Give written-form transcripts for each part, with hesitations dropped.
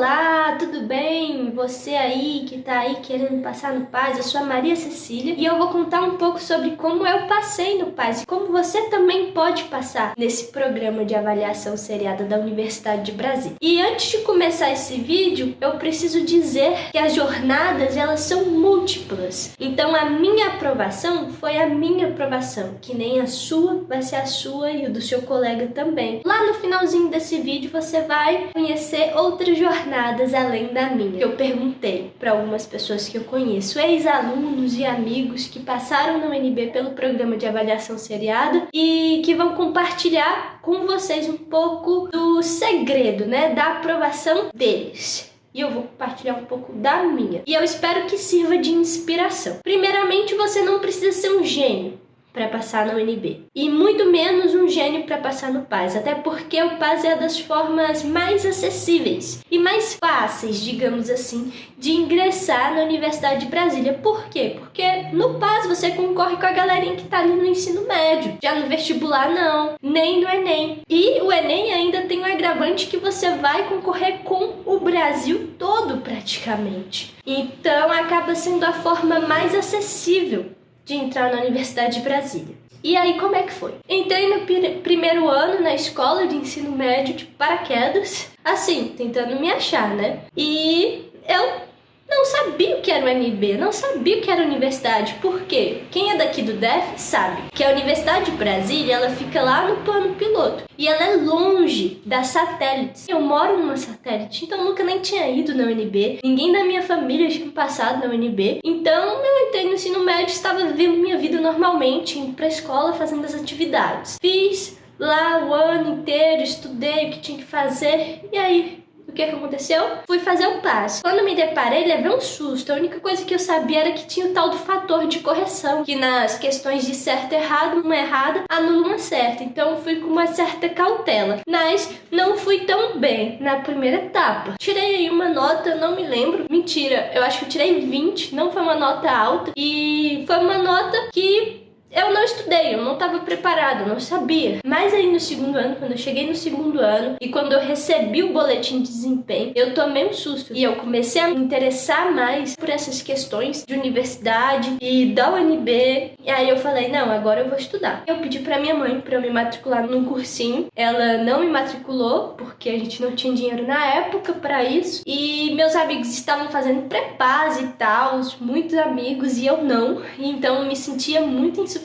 Olá, tudo bem? Você aí que tá aí querendo passar no PAS, eu sou a Maria Cecília e eu vou contar um pouco sobre como eu passei no PAS e como você também pode passar nesse programa de avaliação seriada da Universidade de Brasília. E antes de começar esse vídeo, eu preciso dizer que as jornadas, elas são múltiplas. Então a minha aprovação foi a minha aprovação, que nem a sua vai ser a sua e o do seu colega também. Lá no finalzinho desse vídeo você vai conhecer outras jornadas além da minha. Eu perguntei para algumas pessoas que eu conheço, ex-alunos e amigos que passaram na UNB pelo programa de avaliação seriada e que vão compartilhar com vocês um pouco do segredo, né, da aprovação deles. E eu vou compartilhar um pouco da minha. E eu espero que sirva de inspiração. Primeiramente, você não precisa ser um gênio para passar na UNB. E muito menos um gênio para passar no PAS. Até porque o PAS é das formas mais acessíveis e mais fáceis, digamos assim, de ingressar na Universidade de Brasília. Por quê? Porque no PAS você concorre com a galerinha que tá ali no ensino médio. Já no vestibular não, nem no Enem. E o Enem ainda tem um agravante que você vai concorrer com o Brasil todo praticamente. Então acaba sendo a forma mais acessível de entrar na Universidade de Brasília. E aí, como é que foi? Entrei no primeiro ano na escola de ensino médio de paraquedas, assim, tentando me achar, né? E eu não sabia o que era o UNB, não sabia o que era universidade. Por quê? Quem é daqui do DF sabe que a Universidade de Brasília, ela fica lá no plano piloto. E ela é longe das satélites. Eu moro numa satélite, então nunca nem tinha ido na UNB. Ninguém da minha família tinha passado na UNB. Então eu entrei no ensino médio, estava vivendo minha vida normalmente, indo pra escola, fazendo as atividades. Fiz lá o ano inteiro, estudei o que tinha que fazer. E aí, o que aconteceu? Fui fazer o PAS. Quando me deparei, levei um susto. A única coisa que eu sabia era que tinha o tal do fator de correção, que nas questões de certo e errado, uma errada anula uma certa. Então fui com uma certa cautela. Mas não fui tão bem na primeira etapa. Tirei aí uma nota, não me lembro. Mentira, eu acho que eu tirei 20. Não foi uma nota alta. E foi uma nota que eu não estudei, eu não estava preparada, eu não sabia. Mas aí no segundo ano, quando eu cheguei no segundo ano e quando eu recebi o boletim de desempenho, eu tomei um susto. E eu comecei a me interessar mais por essas questões de universidade e da UNB. E aí eu falei, não, agora eu vou estudar. Eu pedi pra minha mãe pra eu me matricular num cursinho. Ela não me matriculou, porque a gente não tinha dinheiro na época pra isso. E meus amigos estavam fazendo pré-paz e tal, muitos amigos, e eu não. Então eu me sentia muito insuficiente.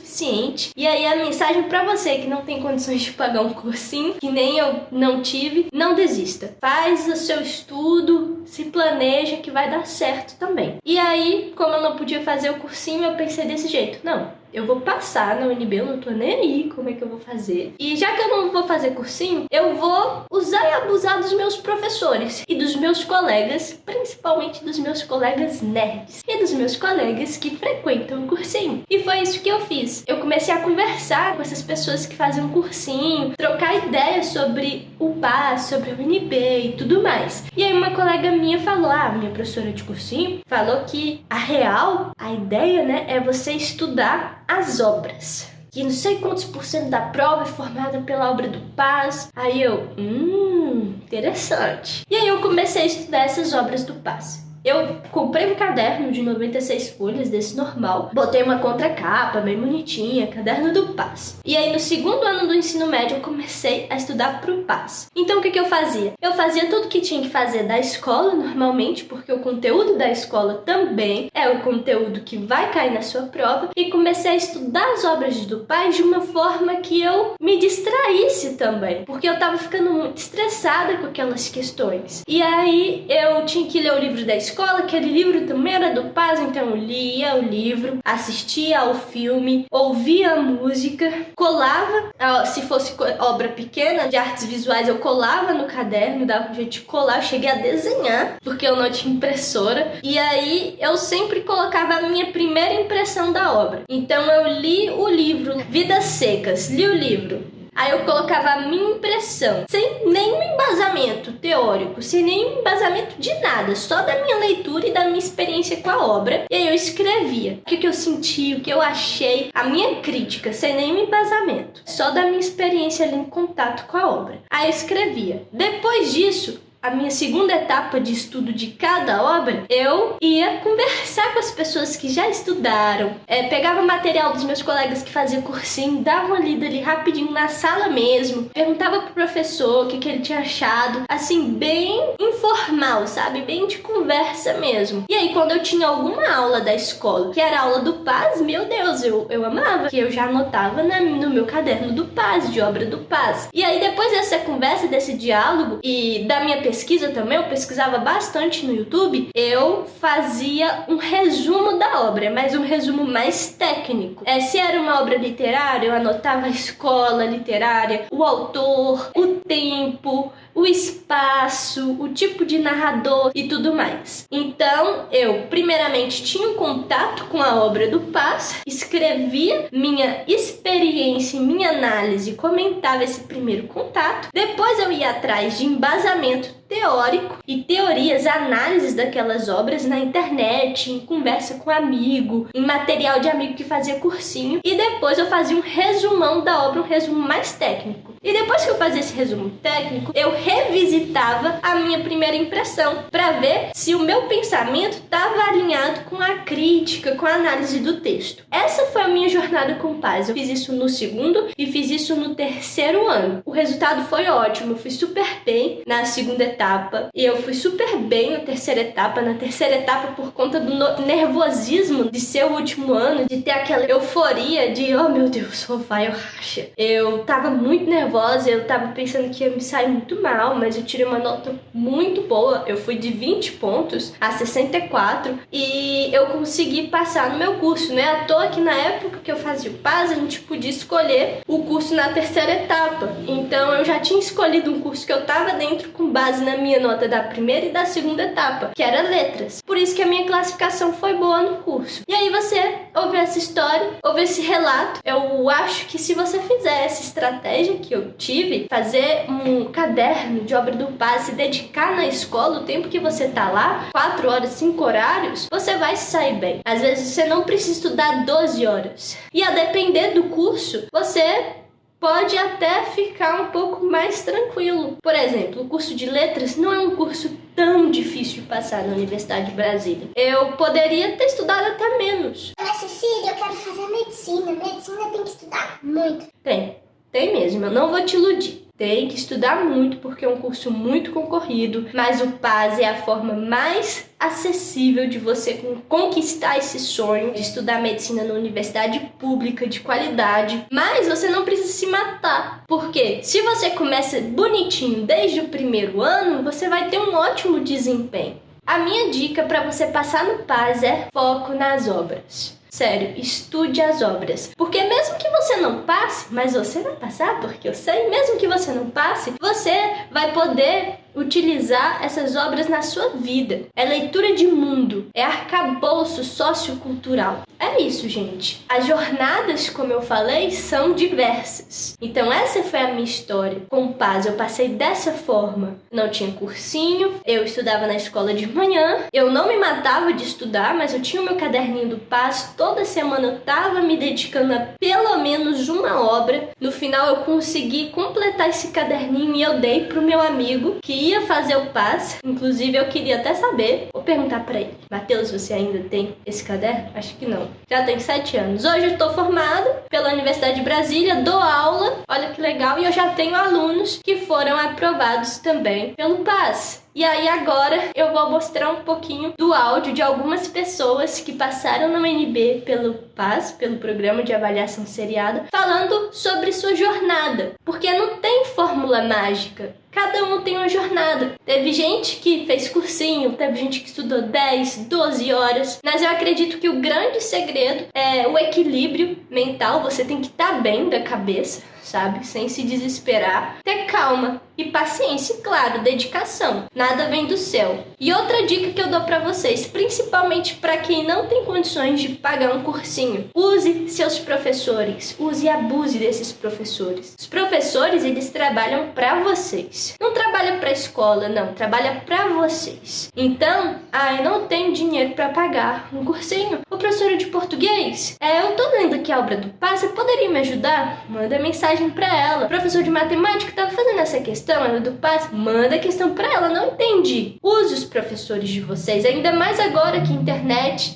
E aí a mensagem pra você que não tem condições de pagar um cursinho, que nem eu não tive, não desista. Faz o seu estudo, se planeja que vai dar certo também. E aí, como eu não podia fazer o cursinho, eu pensei desse jeito. Não, eu vou passar na UNB, eu não tô nem aí como é que eu vou fazer. E já que eu não vou fazer cursinho, eu vou usar e abusar dos meus professores e dos meus colegas, principalmente dos meus colegas nerds e dos meus colegas que frequentam o cursinho. E foi isso que eu fiz. Eu comecei a conversar com essas pessoas que fazem um cursinho, trocar ideias sobre o PAS, sobre a UNB e tudo mais. E aí uma colega minha falou, minha professora de cursinho, falou que a ideia, né, é você estudar as obras. Que não sei quantos % da prova é formada pela obra do PAS. Aí eu, interessante. E aí eu comecei a estudar essas obras do PAS. Eu comprei um caderno de 96 folhas, desse normal. Botei uma contracapa bem bonitinha, caderno do PAS. E aí no segundo ano do ensino médio eu comecei a estudar pro PAS. Então o que eu fazia? Eu fazia tudo que tinha que fazer da escola normalmente, porque o conteúdo da escola também é o conteúdo que vai cair na sua prova. E comecei a estudar as obras do PAS de uma forma que eu me distraísse também. Porque eu tava ficando muito estressada com aquelas questões. E aí eu tinha que ler o livro da escola, aquele livro também era do PAS, então eu lia o livro, assistia ao filme, ouvia a música, colava, se fosse obra pequena de artes visuais, eu colava no caderno, dava um jeito de colar, eu cheguei a desenhar, porque eu não tinha impressora, e aí eu sempre colocava a minha primeira impressão da obra. Então eu li o livro Vidas Secas, li o livro. Aí eu colocava a minha impressão, sem nenhum embasamento teórico, sem nenhum embasamento de nada, só da minha leitura e da minha experiência com a obra. E aí eu escrevia o que eu senti, o que eu achei, a minha crítica, sem nenhum embasamento, só da minha experiência ali em contato com a obra. Aí eu escrevia. Depois disso, a minha segunda etapa de estudo de cada obra, eu ia conversar com as pessoas que já estudaram, pegava material dos meus colegas que faziam cursinho, dava uma lida ali rapidinho na sala mesmo, perguntava pro professor o que ele tinha achado, assim, bem informal, sabe? Bem de conversa mesmo. E aí, quando eu tinha alguma aula da escola, que era aula do Paz, meu Deus, eu amava, que eu já anotava no meu caderno do Paz, de obra do Paz. E aí, depois dessa conversa, desse diálogo e da minha pesquisa também, eu pesquisava bastante no YouTube, eu fazia um resumo da obra, mas um resumo mais técnico. Se era uma obra literária, eu anotava a escola literária, o autor, o tempo, o espaço, o tipo de narrador e tudo mais. Então, eu primeiramente tinha um contato com a obra do Paz, escrevia minha experiência, minha análise, comentava esse primeiro contato. Depois eu ia atrás de embasamento teórico e teorias, análises daquelas obras na internet, em conversa com amigo, em material de amigo que fazia cursinho. E depois eu fazia um resumão da obra, um resumo mais técnico. E depois que eu fazia esse resumo técnico, eu revisitava a minha primeira impressão para ver se o meu pensamento estava alinhado com a crítica, com a análise do texto. Essa foi a minha jornada com Paz. Eu fiz isso no segundo e fiz isso no terceiro ano. O resultado foi ótimo, eu fui super bem na segunda etapa e eu fui super bem na terceira etapa. Na terceira etapa, por conta do nervosismo de ser o último ano, de ter aquela euforia de, oh meu Deus, só vai, eu racha. Eu tava muito nervosa, eu tava pensando que ia me sair muito mal, mas eu tirei uma nota muito boa. Eu fui de 20 pontos a 64 e eu consegui passar no meu curso, né? À toa que na época que eu fazia o Paz, a gente podia escolher o curso na terceira etapa. Então eu já tinha escolhido um curso que eu tava dentro com base na minha nota da primeira e da segunda etapa, que era letras. Por isso que a minha classificação foi boa no curso. E aí você ouve essa história, ouve esse relato. Eu acho que se você fizer essa estratégia que eu tive, fazer um caderno de obra do Paz, se dedicar na escola o tempo que você tá lá, 4 horas, 5 horários, você vai se sair bem. Às vezes você não precisa estudar 12 horas. E a depender do curso, você pode até ficar um pouco mais tranquilo. Por exemplo, o curso de letras não é um curso tão difícil de passar na Universidade de Brasília. Eu poderia ter estudado até menos. Ana Cecília, eu quero fazer medicina. Medicina tem que estudar muito. Tem mesmo, eu não vou te iludir. Tem que estudar muito porque é um curso muito concorrido, mas o Paz é a forma mais acessível de você conquistar esse sonho de estudar medicina na universidade pública de qualidade. Mas você não precisa se matar, porque se você começa bonitinho desde o primeiro ano, você vai ter um ótimo desempenho. A minha dica para você passar no Paz é foco nas obras. Sério, estude as obras. Porque mesmo que você não passe, mas você vai passar, porque eu sei, mesmo que você não passe, você vai poder utilizar essas obras na sua vida. É leitura de mundo, é arcabouço sociocultural. É isso, gente. As jornadas, como eu falei, são diversas. Então essa foi a minha história. Com Paz, eu passei dessa forma. Não tinha cursinho, eu estudava na escola de manhã, eu não me matava de estudar, mas eu tinha o meu caderninho do Paz. Toda semana eu tava me dedicando a pelo menos uma obra. No final eu consegui completar esse caderninho e eu dei pro meu amigo que ia fazer o Paz. Inclusive eu queria até saber, vou perguntar pra ele: Matheus, você ainda tem esse caderno? Acho que não. Já tem 7 anos. Hoje eu tô formada pela Universidade de Brasília, dou aula, olha que legal, e eu já tenho alunos que foram aprovados também pelo Paz. E aí agora eu vou mostrar um pouquinho do áudio de algumas pessoas que passaram na UNB pelo Paz, pelo Programa de Avaliação Seriada, falando sobre sua jornada. Porque não tem fórmula mágica. Cada um tem uma jornada. Teve gente que fez cursinho, teve gente que estudou 10, 12 horas. Mas eu acredito que o grande segredo é o equilíbrio mental. Você tem que estar bem da cabeça, sabe? Sem se desesperar. Ter calma e paciência, e claro, dedicação. Nada vem do céu. E outra dica que eu dou pra vocês, principalmente pra quem não tem condições de pagar um cursinho: use seus professores. Use e abuse desses professores. Os professores, eles trabalham pra vocês. Não trabalha pra escola, não. Trabalha pra vocês. Então, eu não tenho dinheiro pra pagar um cursinho. Ô, professora de português, eu tô lendo aqui a obra do Paz, você poderia me ajudar? Manda mensagem mensagem para ela. O professor de matemática estava fazendo essa questão, era do PAS, manda a questão para ela, não entendi. Use os professores de vocês, ainda mais agora que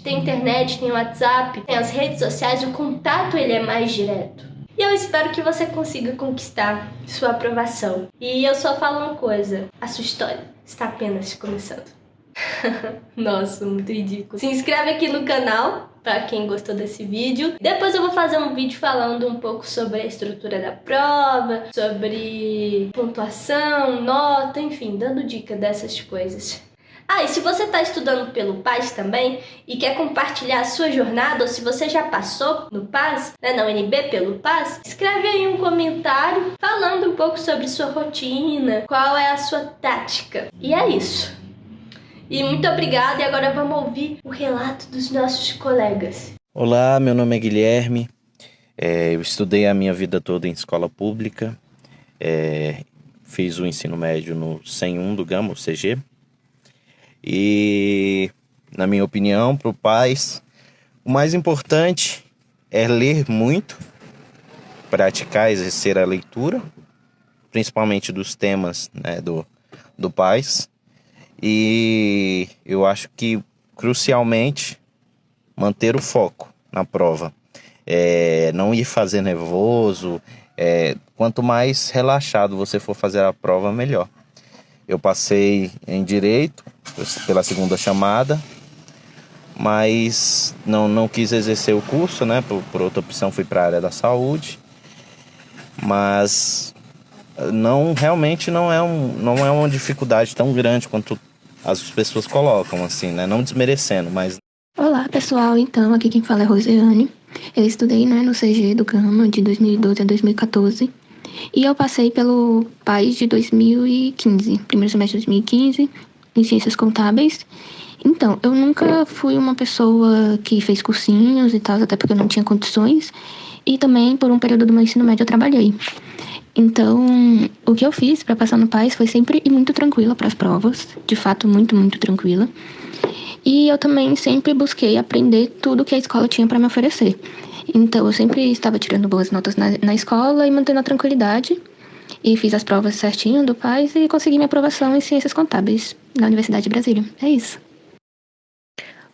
tem WhatsApp, tem as redes sociais, o contato ele é mais direto. E eu espero que você consiga conquistar sua aprovação. E eu só falo uma coisa, a sua história está apenas começando. Nossa, muito ridículo. Se inscreve aqui no canal, para quem gostou desse vídeo. Depois eu vou fazer um vídeo falando um pouco sobre a estrutura da prova, sobre pontuação, nota, enfim, dando dica dessas coisas. E se você está estudando pelo PAS também e quer compartilhar a sua jornada, ou se você já passou no PAS, na UNB pelo PAS, escreve aí um comentário falando um pouco sobre sua rotina, qual é a sua tática. E é isso. E muito obrigada, e agora vamos ouvir o relato dos nossos colegas. Olá, meu nome é Guilherme, eu estudei a minha vida toda em escola pública, fiz o ensino médio no 101 do Gama, o CG, e, na minha opinião, para o PAS, o mais importante é ler muito, praticar, exercer a leitura, principalmente dos temas, né, do PAS. E eu acho que, crucialmente, manter o foco na prova. Não ir fazer nervoso. Quanto mais relaxado você for fazer a prova, melhor. Eu passei em Direito, pela segunda chamada, mas não quis exercer o curso, né? Por outra opção, fui para a área da saúde. Mas realmente não é uma dificuldade tão grande quanto as pessoas colocam, assim, né? Não desmerecendo, mas... Olá, pessoal. Então, aqui quem fala é Rosiane. Eu estudei, no CG do Gama de 2012 a 2014. E eu passei pelo PAS de 2015, primeiro semestre de 2015, em Ciências Contábeis. Então, eu nunca fui uma pessoa que fez cursinhos e tal, até porque eu não tinha condições. E também, por um período do meu ensino médio, eu trabalhei. Então, o que eu fiz para passar no PAS foi sempre ir muito tranquila para as provas, de fato, muito, muito tranquila. E eu também sempre busquei aprender tudo que a escola tinha para me oferecer. Então, eu sempre estava tirando boas notas na escola e mantendo a tranquilidade. E fiz as provas certinho do PAS e consegui minha aprovação em Ciências Contábeis na Universidade de Brasília. É isso.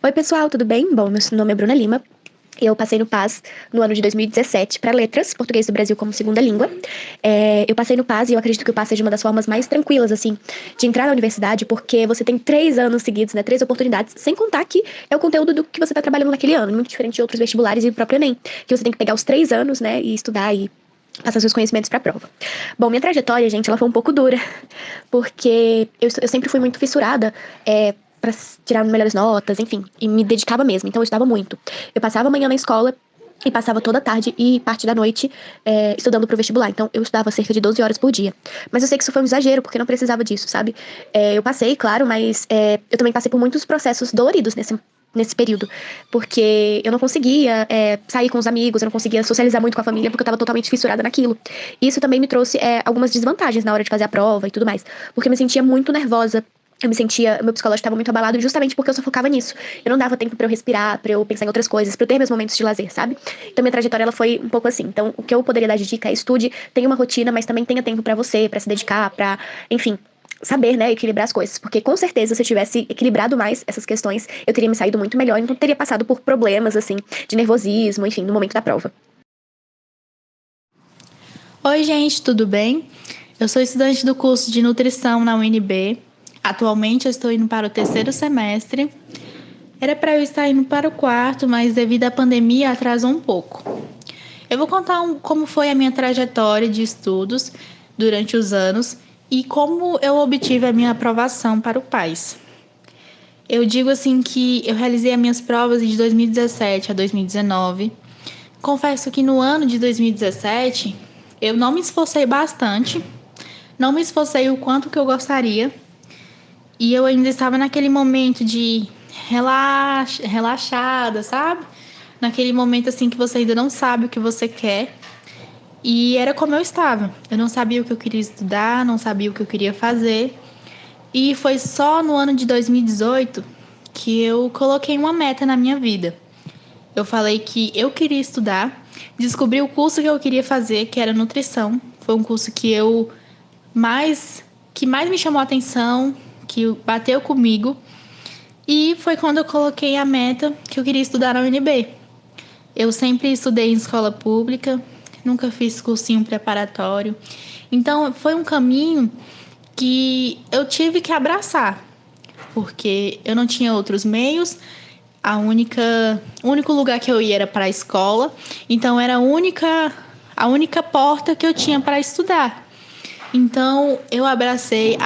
Oi, pessoal, tudo bem? Bom, meu nome é Bruna Lima. Eu passei no PAS no ano de 2017 para Letras, Português do Brasil como segunda língua. Eu passei no PAS e eu acredito que o PAS seja uma das formas mais tranquilas, assim, de entrar na universidade, porque você tem 3 anos seguidos, 3 oportunidades, sem contar que é o conteúdo do que você está trabalhando naquele ano, muito diferente de outros vestibulares e o próprio Enem, que você tem que pegar os 3 anos, e estudar e passar seus conhecimentos para a prova. Bom, minha trajetória, gente, ela foi um pouco dura, porque eu sempre fui muito fissurada, para tirar melhores notas, enfim, e me dedicava mesmo, então eu estudava muito. Eu passava a manhã na escola e passava toda a tarde e parte da noite estudando pro vestibular, então eu estudava cerca de 12 horas por dia. Mas eu sei que isso foi um exagero, porque não precisava disso, sabe? Eu passei, claro, mas eu também passei por muitos processos doloridos nesse período, porque eu não conseguia sair com os amigos, eu não conseguia socializar muito com a família, porque eu estava totalmente fissurada naquilo. Isso também me trouxe algumas desvantagens na hora de fazer a prova e tudo mais, porque eu me sentia muito nervosa. Meu psicológico estava muito abalado justamente porque eu só focava nisso. Eu não dava tempo pra eu respirar, pra eu pensar em outras coisas, pra eu ter meus momentos de lazer, sabe? Então minha trajetória, ela foi um pouco assim. Então o que eu poderia dar de dica é estude, tenha uma rotina, mas também tenha tempo pra você, pra se dedicar, pra, enfim, saber, equilibrar as coisas. Porque com certeza, se eu tivesse equilibrado mais essas questões, eu teria me saído muito melhor e não teria passado por problemas, assim, de nervosismo, enfim, no momento da prova. Oi, gente, tudo bem? Eu sou estudante do curso de nutrição na UNB. Atualmente eu estou indo para o 3º semestre. Era para eu estar indo para o 4º, mas devido à pandemia atrasou um pouco. Eu vou contar como foi a minha trajetória de estudos durante os anos e como eu obtive a minha aprovação para o PAS. Eu digo assim que eu realizei as minhas provas de 2017 a 2019. Confesso que no ano de 2017 eu não me esforcei bastante, não me esforcei o quanto que eu gostaria. E eu ainda estava naquele momento de relaxada, sabe? Naquele momento assim que você ainda não sabe o que você quer. E era como eu estava. Eu não sabia o que eu queria estudar, não sabia o que eu queria fazer. E foi só no ano de 2018 que eu coloquei uma meta na minha vida. Eu falei que eu queria estudar descobri o curso que eu queria fazer, que era nutrição. Foi um curso que mais me chamou a atenção, que bateu comigo. E foi quando eu coloquei a meta que eu queria estudar na UNB. Eu sempre estudei em escola pública, nunca fiz cursinho preparatório. Então, foi um caminho que eu tive que abraçar, porque eu não tinha outros meios. O único lugar que eu ia era para a escola, então era a única porta que eu tinha para estudar. Então, eu abracei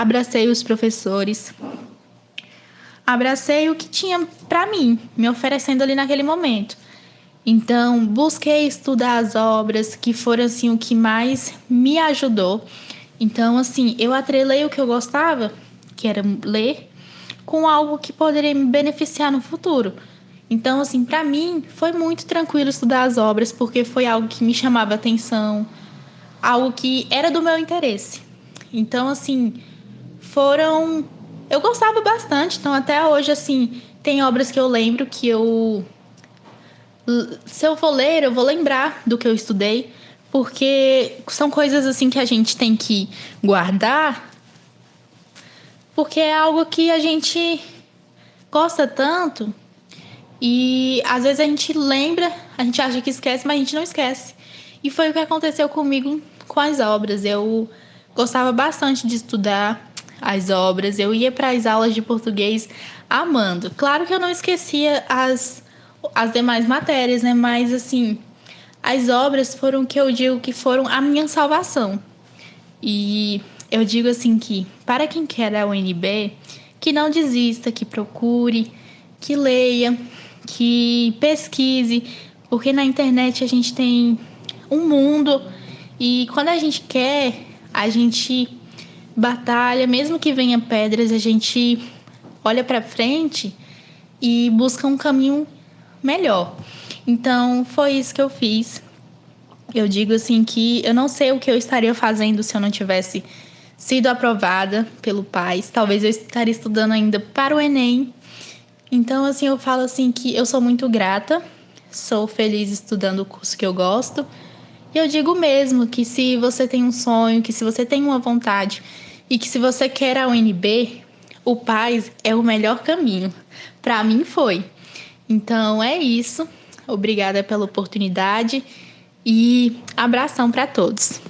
os professores, abracei o que tinha para mim, me oferecendo ali naquele momento. Então, busquei estudar as obras, que foram assim o que mais me ajudou. Então, assim, eu atrelei o que eu gostava, que era ler, com algo que poderia me beneficiar no futuro. Então, assim, para mim, foi muito tranquilo estudar as obras, porque foi algo que me chamava atenção, algo que era do meu interesse. Então, assim, eu gostava bastante. Então, até hoje, assim, tem obras que eu lembro que se eu for ler, eu vou lembrar do que eu estudei, porque são coisas, assim, que a gente tem que guardar, porque é algo que a gente gosta tanto. E às vezes a gente lembra, a gente acha que esquece, mas a gente não esquece. E foi o que aconteceu comigo com as obras. Eu gostava bastante de estudar as obras, eu ia para as aulas de português amando. Claro que eu não esquecia as demais matérias, né? Mas assim, as obras foram o que eu digo que foram a minha salvação. E eu digo assim que, para quem quer a UNB, que não desista, que procure, que leia, que pesquise, porque na internet a gente tem um mundo e quando a gente quer, a gente batalha, mesmo que venha pedras, a gente olha para frente e busca um caminho melhor. Então, foi isso que eu fiz. Eu digo assim que eu não sei o que eu estaria fazendo se eu não tivesse sido aprovada pelo PAS. Talvez eu estaria estudando ainda para o Enem. Então, assim, eu falo assim que eu sou muito grata, sou feliz estudando o curso que eu gosto. E eu digo mesmo que se você tem um sonho, que se você tem uma vontade e que se você quer a UNB, o PAS é o melhor caminho. Para mim foi. Então, é isso. Obrigada pela oportunidade e abração para todos.